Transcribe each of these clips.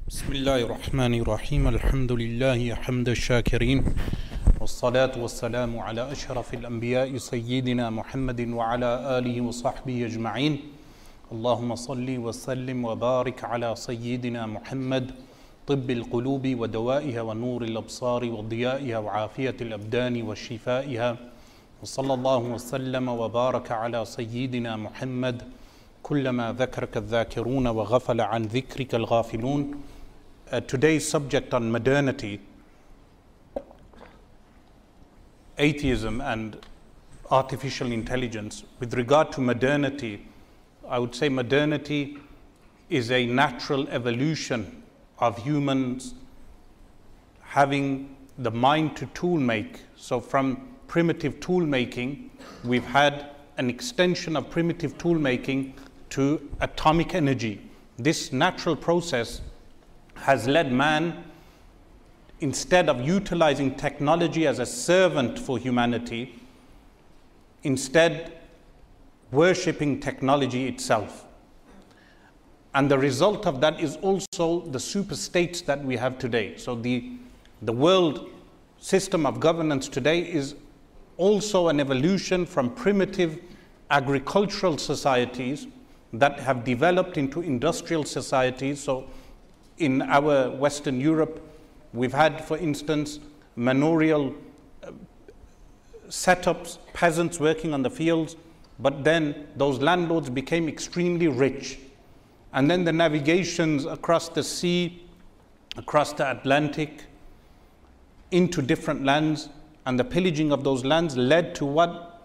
بسم الله الرحمن الرحيم الحمد لله حمد الشاكرين والصلاة والسلام على أشرف الأنبياء سيدنا محمد وعلى آله وصحبه أجمعين اللهم صل وسلم وبارك على سيدنا محمد طب القلوب ودوائها ونور الأبصار وضيائها وعافية الأبدان وشفائها وصلى الله وسلم وبارك على سيدنا محمد كلما ذكرك الذاكرون وغفل عن ذكرك الغافلون. Today's subject on modernity, atheism and artificial intelligence. With regard to modernity, I would say modernity is a natural evolution of humans having the mind to tool make. So from primitive tool making, we've had an extension of primitive tool making to atomic energy. This natural process has led man, instead of utilizing technology as a servant for humanity, instead worshipping technology itself. And the result of that is also the super states that we have today. So the world system of governance today is also an evolution from primitive agricultural societies that have developed into industrial societies. So in our Western Europe, we've had, for instance, manorial setups, peasants working on the fields, but then those landlords became extremely rich. And then the navigations across the sea, across the Atlantic, into different lands, and the pillaging of those lands led to what?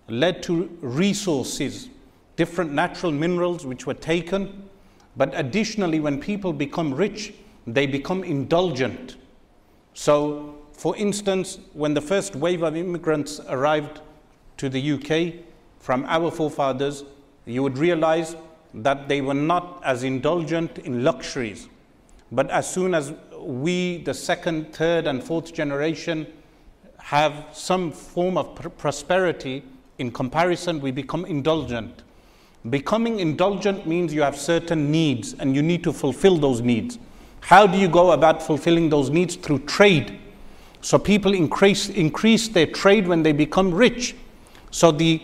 Led to resources, different natural minerals which were taken. But additionally, when people become rich, they become indulgent. So, for instance, when the first wave of immigrants arrived to the UK from our forefathers, you would realize that they were not as indulgent in luxuries. But as soon as we, the second, third, and fourth generation, have some form of prosperity, in comparison, we become indulgent. Becoming indulgent means you have certain needs and you need to fulfill those needs. How do you go about fulfilling those needs? Through trade. So people increase their trade when they become rich. So the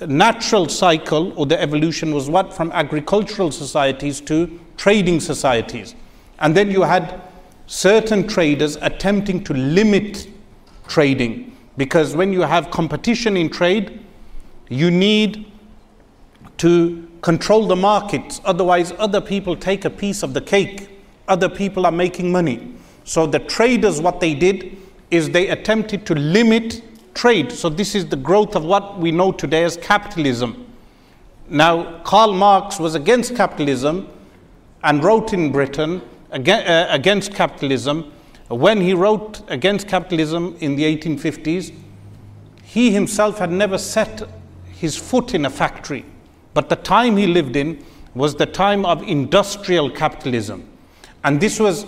natural cycle or the evolution was what? From agricultural societies to trading societies. And then you had certain traders attempting to limit trading, because when you have competition in trade, you need to control the markets, otherwise other people take a piece of the cake, other people are making money. So the traders, what they did is they attempted to limit trade. So this is the growth of what we know today as capitalism. Now, Karl Marx was against capitalism and wrote in Britain against capitalism. When he wrote against capitalism in the 1850s, he himself had never set his foot in a factory. But the time he lived in was the time of industrial capitalism. And this was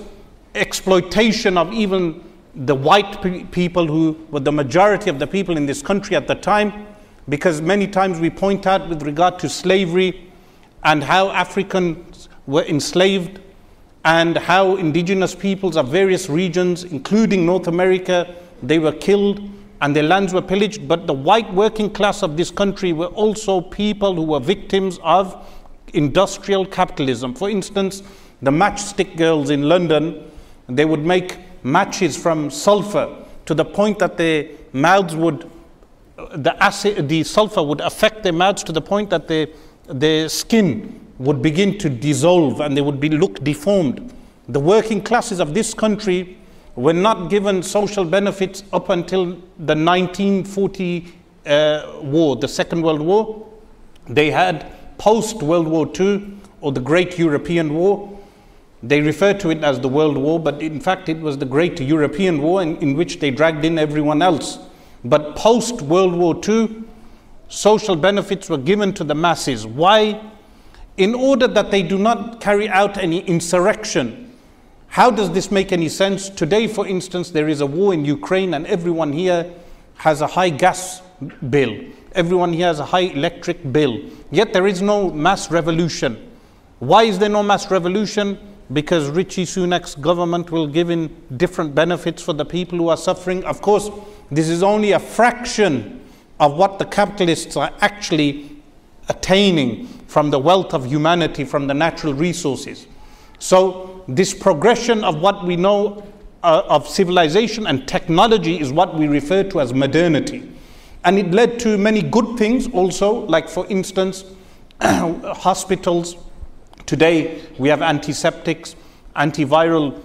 exploitation of even the white people who were the majority of the people in this country at the time, because many times we point out with regard to slavery and how Africans were enslaved and how indigenous peoples of various regions, including North America, they were killed and their lands were pillaged. But the white working class of this country were also people who were victims of industrial capitalism. For instance, the matchstick girls in London, they would make matches from sulfur to the point that their mouths would, the sulfur would affect their mouths to the point that their skin would begin to dissolve and they would look deformed. The working classes of this country were not given social benefits up until the 1940 war, the Second World War. They had post-World War II, or the Great European War. They refer to it as the World War, but in fact it was the Great European War in which they dragged in everyone else. But post-World War II, social benefits were given to the masses. Why? In order that they do not carry out any insurrection. How does this make any sense? Today, for instance, there is a war in Ukraine and everyone here has a high gas bill. Everyone here has a high electric bill. Yet there is no mass revolution. Why is there no mass revolution? because Rishi Sunak's government will give in different benefits for the people who are suffering. Of course, this is only a fraction of what the capitalists are actually attaining from the wealth of humanity, from the natural resources. So this progression of what we know of civilization and technology is what we refer to as modernity. And it led to many good things also, like for instance, hospitals. Today we have antiseptics, antiviral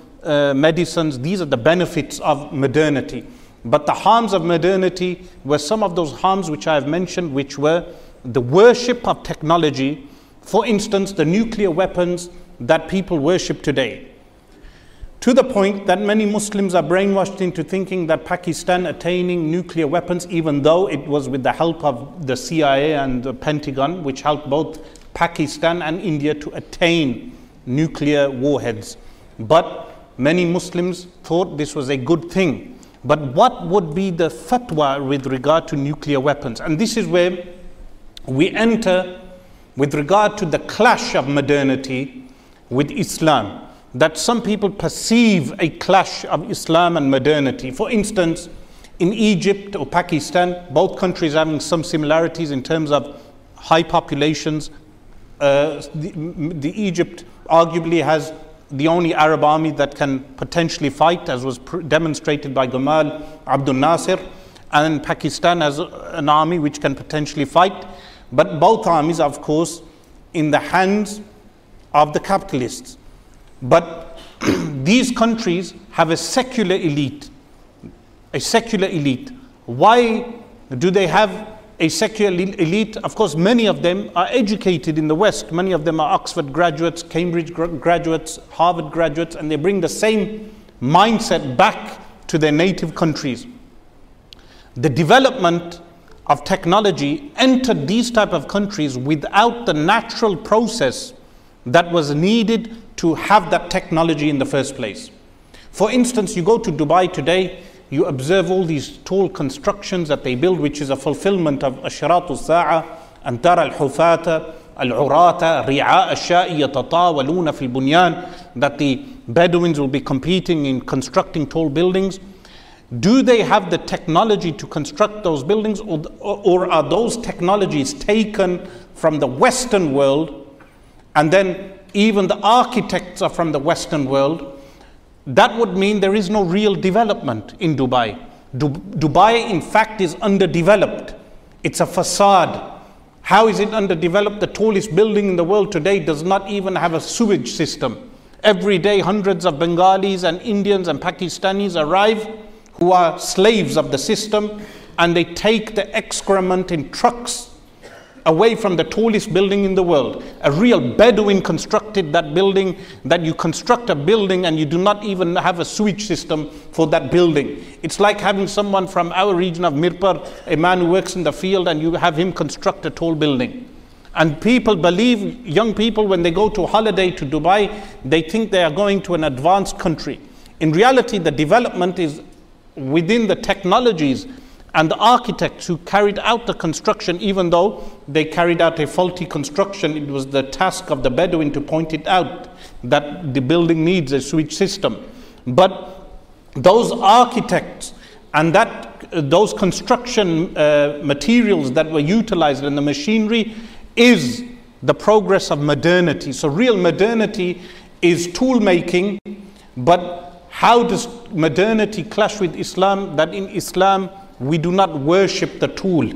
medicines. These are the benefits of modernity. But the harms of modernity were some of those harms which I have mentioned, which were the worship of technology. For instance, the nuclear weapons that people worship today. To the point that many Muslims are brainwashed into thinking that Pakistan attaining nuclear weapons, even though it was with the help of the CIA and the Pentagon, which helped both Pakistan and India to attain nuclear warheads. But many Muslims thought this was a good thing. But what would be the fatwa with regard to nuclear weapons? And this is where we enter with regard to the clash of modernity with Islam. That some people perceive a clash of Islam and modernity. For instance, in Egypt or Pakistan, both countries having some similarities in terms of high populations. The Egypt arguably has the only Arab army that can potentially fight, as was demonstrated by Gamal Abdul Nasser, and Pakistan has an army which can potentially fight. But both armies, of course, in the hands of the capitalists. But these countries have a secular elite. A secular elite. Why do they have a secular elite? Of course, many of them are educated in the West. Many of them are Oxford graduates, Cambridge graduates, Harvard graduates, and they bring the same mindset back to their native countries. The development of technology entered these type of countries without the natural process that was needed to have that technology in the first place. For instance, you go to Dubai today, you observe all these tall constructions that they build, which is a fulfillment of Ashratu Sa'a, an tara al-hufata, al-urata, ri'a al-sha'i yatatawaluna fil bunyan, that the Bedouins will be competing in constructing tall buildings. Do they have the technology to construct those buildings, or are those technologies taken from the Western world, and then even the architects are from the Western world? That would mean there is no real development in Dubai. Dubai, in fact, is underdeveloped. It's a facade. How is it underdeveloped? The tallest building in the world today does not even have a sewage system. Every day, hundreds of Bengalis and Indians and Pakistanis arrive who are slaves of the system, and they take the excrement in trucks away from the tallest building in the world. A real Bedouin constructed that building, that you construct a building and you do not even have a sewage system for that building. It's like having someone from our region of Mirpur, a man who works in the field, and you have him construct a tall building. And people believe, young people, when they go to holiday to Dubai, they think they are going to an advanced country. In reality, the development is within the technologies and the architects who carried out the construction. Even though they carried out a faulty construction, it was the task of the Bedouin to point it out that the building needs a sewage system. But those architects and those construction materials that were utilized in the machinery is the progress of modernity. So real modernity is tool making. But how does modernity clash with Islam? That in Islam we do not worship the tool.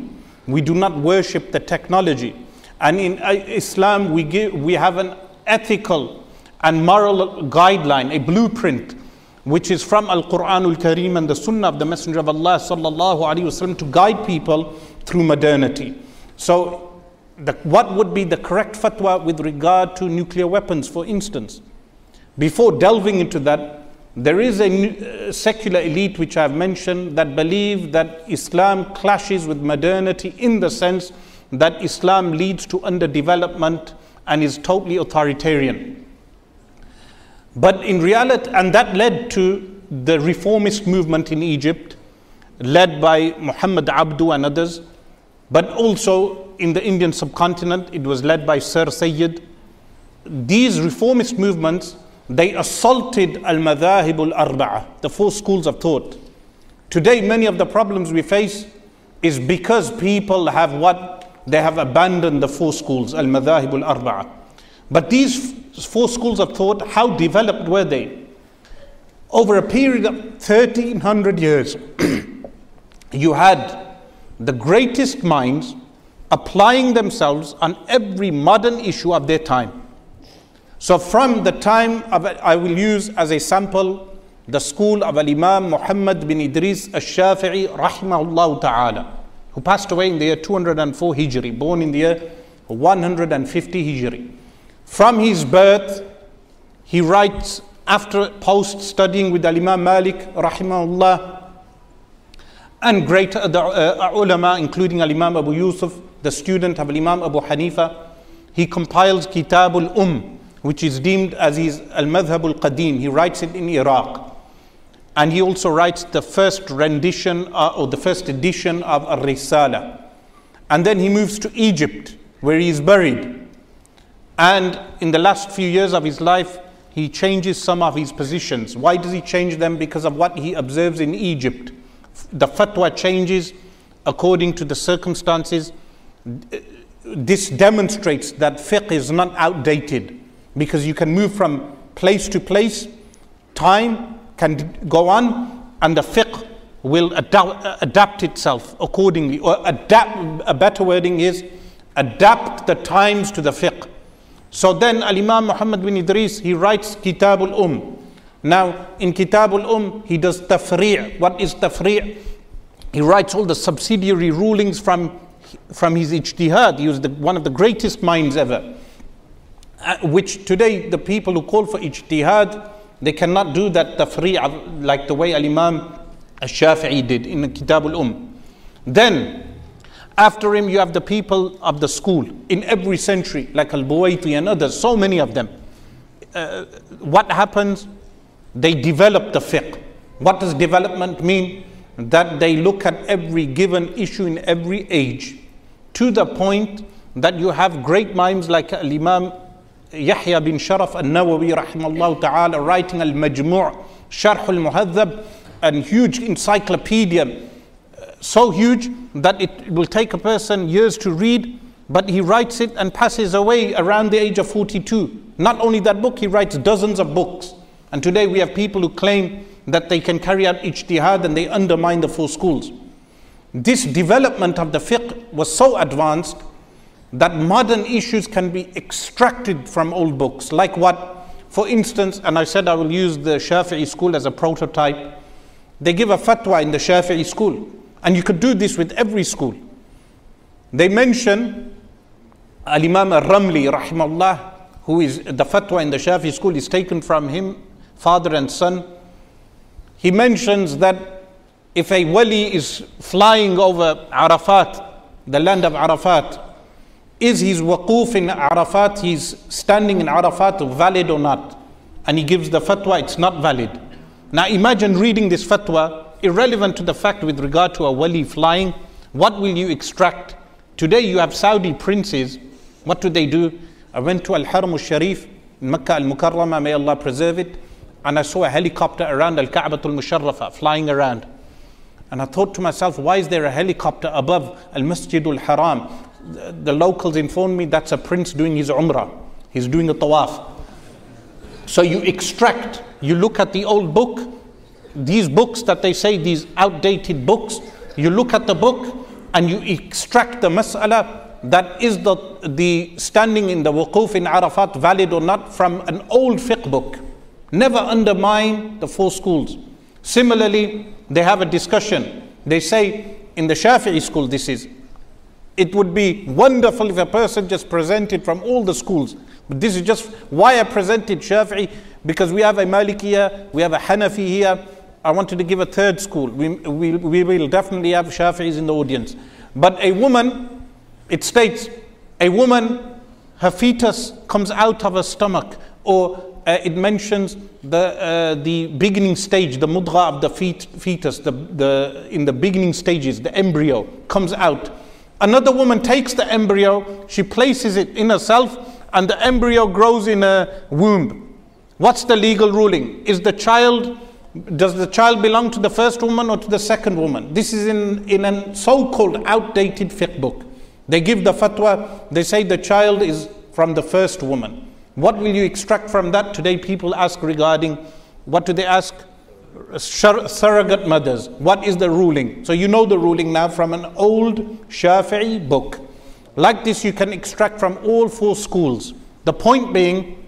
We do not worship the technology. And in Islam we have an ethical and moral guideline, a blueprint, which is from Al-Quran Al-Kareem and the Sunnah of the Messenger of Allah sallallahu alaihi wasallam, to guide people through modernity. So what would be the correct fatwa with regard to nuclear weapons, for instance? Before delving into that, there is a secular elite which I have mentioned that believe that Islam clashes with modernity in the sense that Islam leads to underdevelopment and is totally authoritarian. But in reality, and that led to the reformist movement in Egypt, led by Muhammad Abdu and others, but also in the Indian subcontinent, it was led by Sir Sayyid. These reformist movements they assaulted al-madhahib al-arba'a, the four schools of thought. Today, many of the problems we face is because people have they have abandoned the four schools, al-madhahib al-arba'a. But these four schools of thought, how developed were they? Over a period of 1300 years, you had the greatest minds applying themselves on every modern issue of their time. So from the time of, I will use as a sample the school of Al-Imam Muhammad bin Idris al-Shafi'i rahimahullah ta'ala, who passed away in the year 204 Hijri, born in the year 150 Hijri. From his birth, he writes, after post studying with Al-Imam Malik rahimahullah and great ulama, including Al-Imam Abu Yusuf, the student of Al-Imam Abu Hanifa, he compiles Kitab al-Umm, which is deemed as his Al-Madhhab al-Qadim. He writes it in Iraq. And he also writes the first rendition or the first edition of Al-Risala. And then he moves to Egypt, where he is buried. And in the last few years of his life, he changes some of his positions. Why does he change them? Because of what he observes in Egypt. The fatwa changes according to the circumstances. This demonstrates that fiqh is not outdated, because you can move from place to place, time can go on, and the fiqh will adapt itself accordingly. Or a better wording is, adapt the times to the fiqh. So then Al-Imam Muhammad bin Idris, he writes Kitab al-Umm. Now in Kitab al-Umm, he does tafri'. What is tafri'? He writes all the subsidiary rulings from his ijtihad. He was one of the greatest minds ever. Which today the people who call for ijtihad, they cannot do that tafri' like the way Al-Imam al-Shafi'i did in the Kitab al-Umm. Then after him you have the people of the school in every century, like Al-Buwaiti and others, so many of them. What happens? They develop the fiqh. What does development mean? That they look at every given issue in every age, to the point that you have great minds like Al-Imam Yahya bin Sharaf al-Nawawi rahimahullah ta'ala writing Al-Majmu' Sharh al-Muhadhab, a huge encyclopedia, so huge that it will take a person years to read, but he writes it and passes away around the age of 42. Not only that book, he writes dozens of books. And today we have people who claim that they can carry out ijtihad and they undermine the four schools. This development of the fiqh was so advanced that modern issues can be extracted from old books. Like what? For instance, and I said I will use the Shafi'i school as a prototype. They give a fatwa in the Shafi'i school, and you could do this with every school. They mention Al-Imam al-Ramli rahimahullah, who is the fatwa in the Shafi'i school is taken from him, father and son. He mentions that if a wali is flying over Arafat, the land of Arafat, is his waquf in Arafat, he's standing in Arafat, valid or not? And he gives the fatwa, it's not valid. Now imagine reading this fatwa, irrelevant to the fact with regard to a wali flying. What will you extract? Today you have Saudi princes. What do? I went to Al-Haram al-Sharif in Makkah al-Mukarramah, may Allah preserve it, and I saw a helicopter around Al-Ka'bah al-Musharrafa flying around. And I thought to myself, why is there a helicopter above Al-Masjid al-Haram? The locals informed me that's a prince doing his umrah. He's doing a tawaf. So you extract, you look at the old book, these books that they say, these outdated books, you look at the book and you extract the mas'ala, that is the standing in the wuquf in Arafat valid or not from an old fiqh book. Never undermine the four schools. Similarly, they have a discussion. They say in the Shafi'i school, it would be wonderful if a person just presented from all the schools. But this is just why I presented Shafi'i, because we have a Malikiya, we have a Hanafi here. I wanted to give a third school. We will definitely have Shafi'is in the audience. But a woman, it states, a woman, her fetus comes out of her stomach, or it mentions the beginning stage, the mudgha of the fetus, in the beginning stages, the embryo comes out. Another woman takes the embryo, she places it in herself, and the embryo grows in a womb. What's the legal ruling? Does the child belong to the first woman or to the second woman? This is in a so-called outdated fiqh book. They give the fatwa, they say the child is from the first woman. What will you extract from that? Today people ask regarding, what do they ask? Surrogate mothers. What is the ruling? So you know the ruling now from an old Shafi'i book. Like this you can extract from all four schools. The point being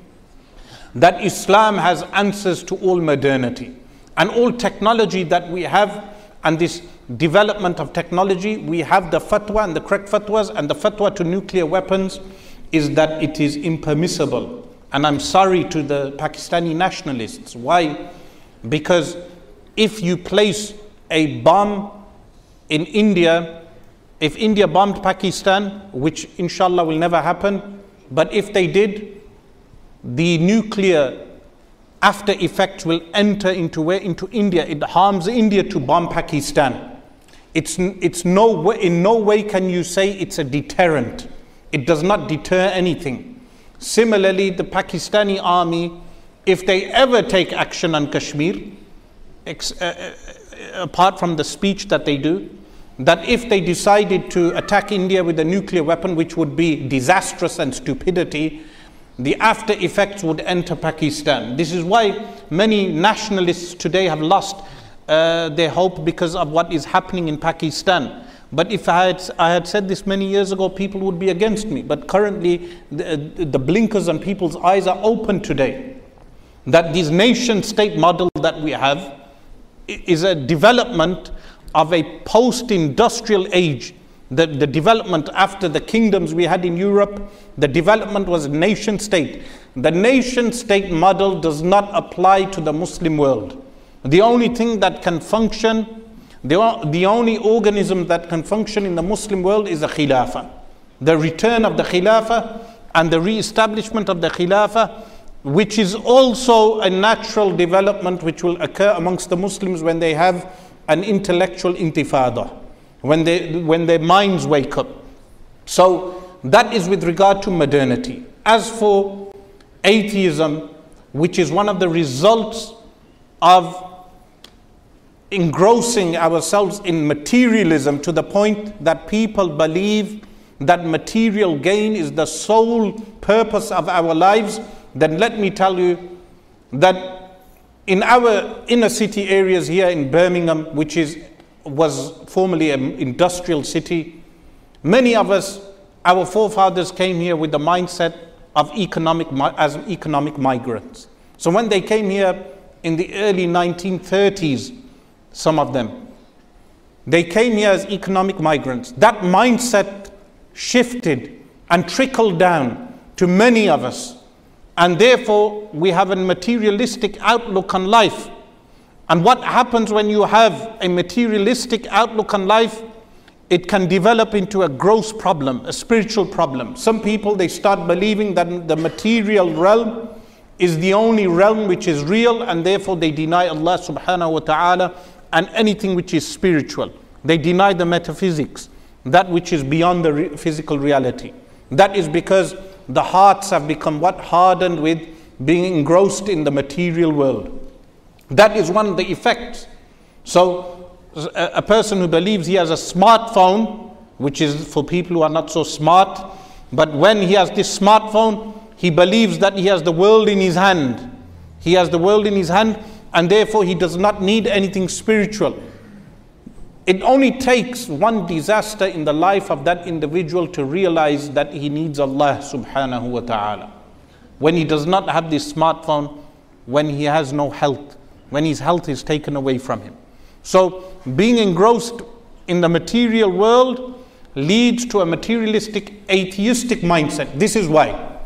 that Islam has answers to all modernity. And all technology that we have, and this development of technology, we have the fatwa and the correct fatwas, and the fatwa to nuclear weapons is that it is impermissible. And I'm sorry to the Pakistani nationalists. Why? Because if you place a bomb in India, if India bombed Pakistan, which inshallah will never happen, but if they did, the nuclear after effects will enter into where? Into India. It harms India to bomb Pakistan. In no way can you say it's a deterrent. It does not deter anything. Similarly, the Pakistani army, if they ever take action on Kashmir, apart from the speech that they do, that if they decided to attack India with a nuclear weapon, which would be disastrous and stupidity, the after effects would enter Pakistan. This is why many nationalists today have lost their hope because of what is happening in Pakistan. But if I had said this many years ago, people would be against me. But currently, the blinkers on people's eyes are open today. That this nation-state model that we have is a development of a post-industrial age. The development after the kingdoms we had in Europe, the development was nation-state. The nation-state model does not apply to the Muslim world. The only thing that can function, the only organism that can function in the Muslim world is the Khilafah. The return of the Khilafah and the re-establishment of the Khilafah, which is also a natural development which will occur amongst the Muslims when they have an intellectual intifada, when their minds wake up. So that is with regard to modernity. As for atheism, which is one of the results of engrossing ourselves in materialism to the point that people believe that material gain is the sole purpose of our lives, then let me tell you that in our inner city areas here in Birmingham, which was formerly an industrial city, many of us, our forefathers came here with the mindset of as economic migrants. So when they came here in the early 1930s, some of them, they came here as economic migrants. That mindset shifted and trickled down to many of us. And therefore, we have a materialistic outlook on life. And what happens when you have a materialistic outlook on life? It can develop into a gross problem, a spiritual problem. Some people, they start believing that the material realm is the only realm which is real, and therefore they deny Allah subhanahu wa ta'ala and anything which is spiritual. They deny the metaphysics, that which is beyond the physical reality. That is because the hearts have become what? Hardened with being engrossed in the material world. That is one of the effects. So a person who believes he has a smartphone, which is for people who are not so smart, but when he has this smartphone, he believes that he has the world in his hand. He has the world in his hand, and therefore he does not need anything spiritual. It only takes one disaster in the life of that individual to realize that he needs Allah subhanahu wa ta'ala. When he does not have this smartphone, when he has no health, when his health is taken away from him. So being engrossed in the material world leads to a materialistic, atheistic mindset. This is why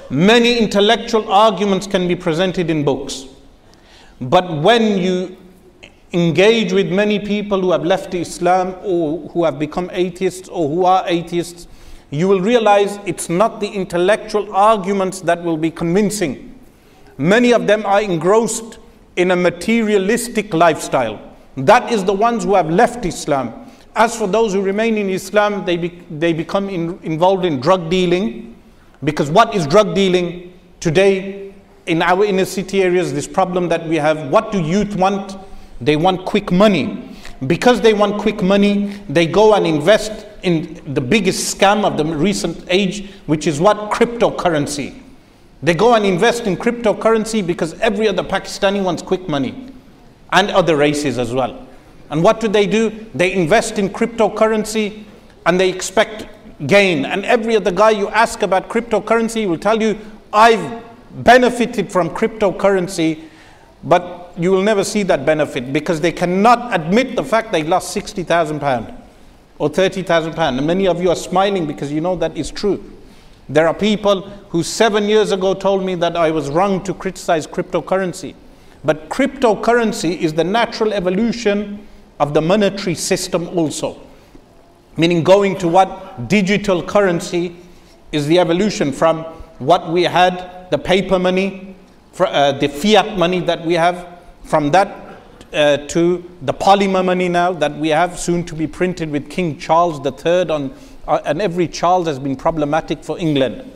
many intellectual arguments can be presented in books. But when you engage with many people who have left Islam or who have become atheists or who are atheists, you will realize it's not the intellectual arguments that will be convincing. Many of them are engrossed in a materialistic lifestyle. That is the ones who have left Islam. As for those who remain in Islam, they become involved in drug dealing. Because what is drug dealing? Today, in our inner city areas, this problem that we have, what do youth want? They want quick money. Because they want quick money, they go and invest in the biggest scam of the recent age, which is what? Cryptocurrency. They go and invest in cryptocurrency because every other Pakistani wants quick money, and other races as well. And what do? They invest in cryptocurrency and they expect gain. And every other guy you ask about cryptocurrency will tell you, I've benefited from cryptocurrency, but you will never see that benefit because they cannot admit the fact they lost £60,000 or £30,000. And many of you are smiling because you know that is true. There are people who 7 years ago told me that I was wrong to criticize cryptocurrency. But cryptocurrency is the natural evolution of the monetary system also. Meaning going to what? Digital currency is the evolution from what we had, the paper money, the fiat money that we have, from that to the polymer money now that we have, soon to be printed with King Charles III on, and every Charles has been problematic for England.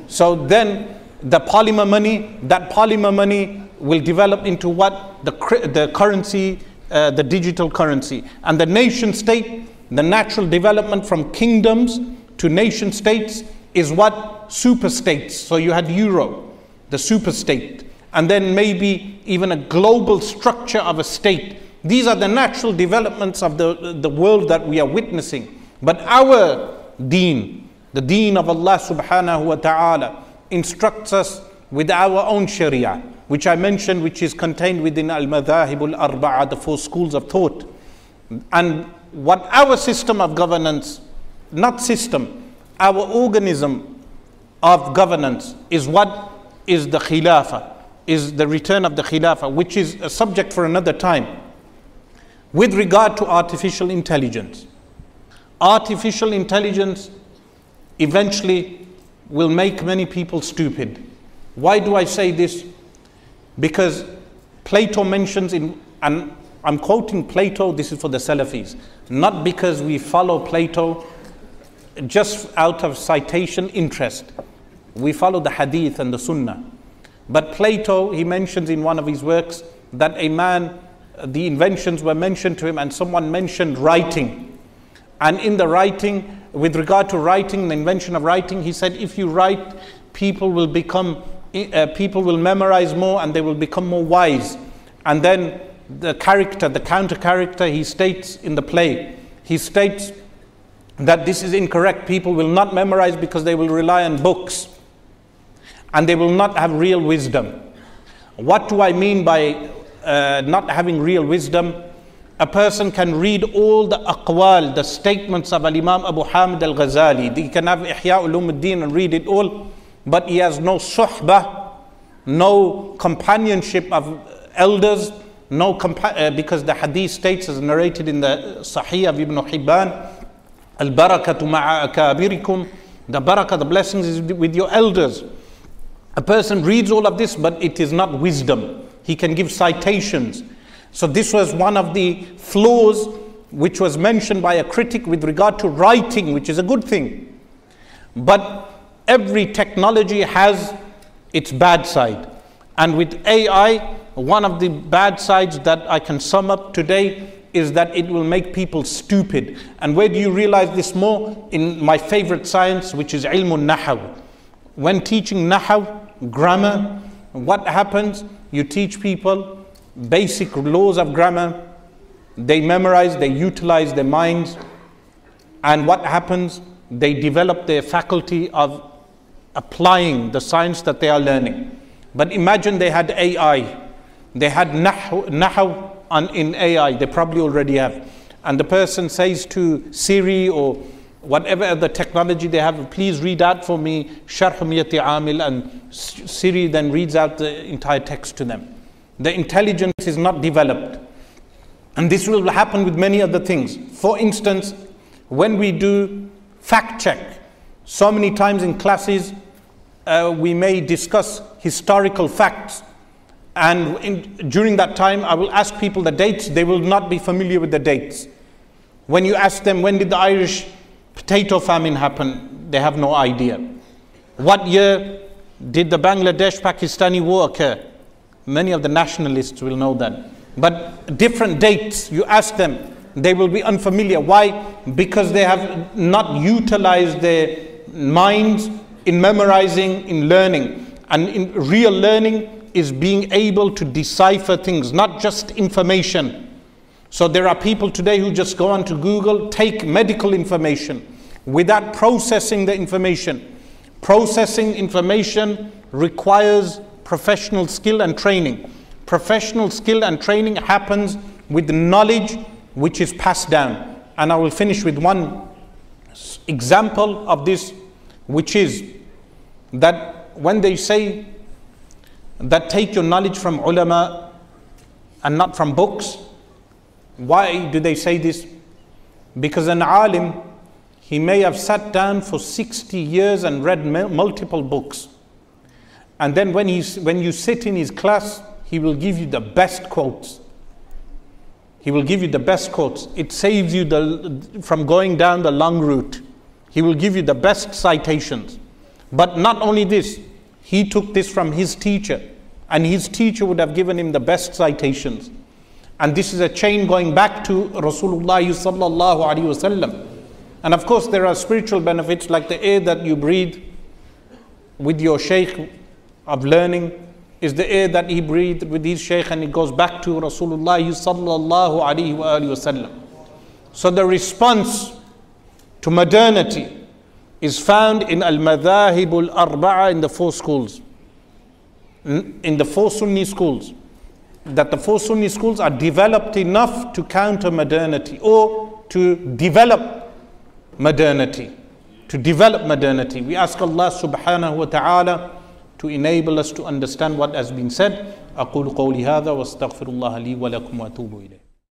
So then the polymer money, that polymer money will develop into what? The currency, the digital currency. And the nation state, the natural development from kingdoms to nation states is what? Super states. So you had Euro, the super state, and then maybe even a global structure of a state. These are the natural developments of the world that we are witnessing. But our deen, the deen of Allah subhanahu wa ta'ala, instructs us with our own sharia, which I mentioned, which is contained within al-madhahib al-arba'a, the 4 schools of thought. And what our system of governance, not system, our organism of governance is what? Is the khilafah, is the return of the khilafah, which is a subject for another time. With regard to artificial intelligence, artificial intelligence eventually will make many people stupid. Why do I say this? Because Plato mentions in, and I'm quoting Plato, this is for the Salafis, not because we follow Plato just out of citation interest. We follow the hadith and the sunnah. But Plato, he mentions in one of his works that a man, the inventions were mentioned to him, and someone mentioned writing. And in the writing, with regard to writing, the invention of writing, he said, if you write, people will memorize more and they will become more wise. And then the character, the counter character, he states in the play, he states that this is incorrect. People will not memorize because they will rely on books and they will not have real wisdom. What do I mean by not having real wisdom? A person can read all the aqwal, the statements of Al-Imam Abu Hamid Al-Ghazali. He can have Ihya Ulumuddin and read it all, but he has no suhbah, no companionship of elders, because the hadith states, as narrated in the Sahih of Ibn Hibban, Al-barakatu ma'a akabirikum, the barakah, the blessings is with your elders. A person reads all of this, but it is not wisdom. He can give citations. So this was one of the flaws which was mentioned by a critic with regard to writing, which is a good thing. But every technology has its bad side. And with AI, one of the bad sides that I can sum up today is that it will make people stupid. And where do you realize this more? In my favorite science, which is ilmun nahaw. When teaching nahaw, grammar, what happens? You teach people basic laws of grammar, they memorize, they utilize their minds, and what happens? They develop their faculty of applying the science that they are learning. But imagine they had AI, they had nahaw in AI, they probably already have, and the person says to Siri or whatever other technology they have, please read out for me Sharh Miyati Amil, and Siri then reads out the entire text to them. The intelligence is not developed. And this will happen with many other things. For instance, when we do fact check, so many times in classes we may discuss historical facts, and during that time I will ask people the dates. They will not be familiar with the dates. When you ask them, when did the Irish potato famine happen? They have no idea. What year did the Bangladesh-Pakistani war occur? Many of the nationalists will know that. But different dates, you ask them, they will be unfamiliar. Why? Because they have not utilized their minds in memorizing, in learning. And in real learning is being able to decipher things, not just information. So there are people today who just go onto Google, take medical information without processing the information. Processing information requires professional skill and training. Professional skill and training happens with knowledge which is passed down. And I will finish with one example of this, which is that when they say that take your knowledge from ulama and not from books, why do they say this? Because an alim, he may have sat down for 60 years and read multiple books. And then when you sit in his class, he will give you the best quotes. He will give you the best quotes. It saves you from going down the long route. He will give you the best citations. But not only this, he took this from his teacher, and his teacher would have given him the best citations. And this is a chain going back to Rasulullah sallallahu alaihi wasallam. And of course there are spiritual benefits, like the air that you breathe with your shaykh of learning is the air that he breathed with his shaykh, and it goes back to Rasulullah sallallahu alaihi wasallam. So the response to modernity is found in al-madhahib al-arba'a, in the four schools, in the four Sunni schools. That the four Sunni schools are developed enough to counter modernity, or to develop modernity. We ask Allah subhanahu wa ta'ala to enable us to understand what has been said. أقول قولي هذا واستغفر الله لي ولكم وأتوب إليه.